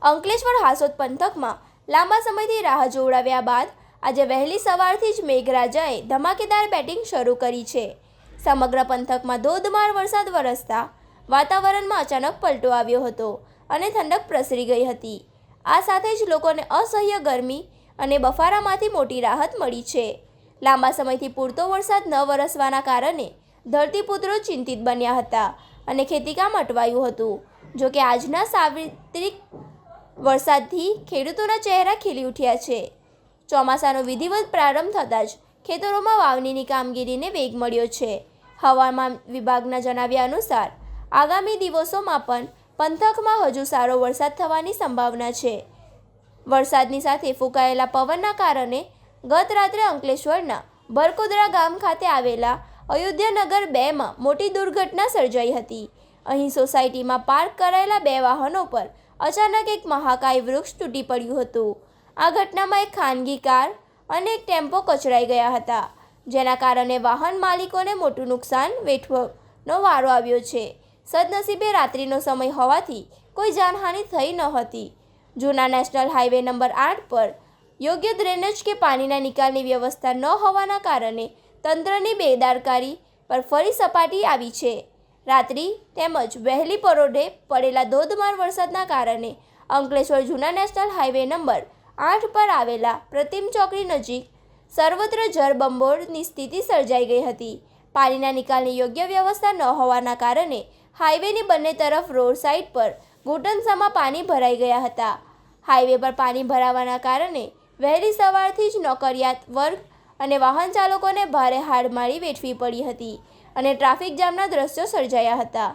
અંકલેશ્વર હાસોદ પંથકમાં લાંબા સમયથી રાહ જોવડાવ્યા બાદ આજે વહેલી સવારથી જ મેઘરાજાએ ધમાકેદાર બેટિંગ શરૂ કરી છે. સમગ્ર પંથકમાં ધોધમાર વરસાદ વરસતા વાતાવરણમાં અચાનક પલટો આવ્યો હતો અને ઠંડક પ્રસરી ગઈ હતી. આ સાથે જ લોકોને અસહ્ય ગરમી અને બફારામાંથી મોટી રાહત મળી છે. લાંબા સમયથી પૂરતો વરસાદ ન વરસવાના કારણે ધરતીપુત્રો ચિંતિત બન્યા હતા અને ખેતીકામ અટવાયું હતું. જોકે આજના સાર્વત્રિક વરસાદથી ખેડૂતોના ચહેરા ખીલી ઉઠ્યા છે. ચોમાસાનો વિધિવત પ્રારંભ થતાં જ ખેતરોમાં વાવણીની કામગીરીને વેગ મળ્યો છે. હવામાન વિભાગના જણાવ્યા અનુસાર આગામી દિવસોમાં પણ પંથકમાં હજુ સારો વરસાદ થવાની સંભાવના છે. વરસાદની સાથે ફૂંકાયેલા પવનના કારણે ગત રાત્રે અંકલેશ્વરના ભરકોદરા ગામ ખાતે આવેલા અયોધ્યાનગર 2માં મોટી દુર્ઘટના સર્જાઈ હતી. અહીં સોસાયટીમાં પાર્ક કરાયેલા 2 વાહનો પર અચાનક એક મહાકાય વૃક્ષ તૂટી પડ્યું હતું. આ ઘટનામાં એક ખાનગી કાર અને એક ટેમ્પો કચડાઈ ગયા હતા, જેના કારણે વાહન માલિકોને મોટું નુકસાન વેઠવાનો વારો આવ્યો છે. સદનસીબે રાત્રિનો સમય હોવાથી કોઈ જાનહાનિ થઈ ન હતી. જૂના નેશનલ હાઈવે નંબર 8 પર યોગ્ય ડ્રેનેજ કે પાણીના નિકાલની વ્યવસ્થા ન હોવાના કારણે તંત્રની બેદરકારી પર ફરી સપાટી આવી છે. રાત્રિ તેમજ વહેલી પરોઢે પડેલા ધોધમાર વરસાદના કારણે અંકલેશ્વર જૂના નેશનલ હાઈવે નંબર 8 પર આવેલા પ્રતિમ ચોકડી નજીક સર્વત્ર જળબંબોળની સ્થિતિ સર્જાઈ ગઈ હતી. પાણીના નિકાલની યોગ્ય વ્યવસ્થા ન હોવાના કારણે હાઈવેની બંને તરફ રોડ સાઇડ પર ઘૂંટણસમાં પાણી ભરાઈ ગયા હતા. હાઈવે પર પાણી ભરાવાના કારણે વહેલી સવારથી જ નોકરિયાત વર્ગ અને વાહન ચાલકોને ભારે હાડમારી વેઠવી પડી હતી અને ટ્રાફિક જામના દ્રશ્યો સર્જાયા હતા.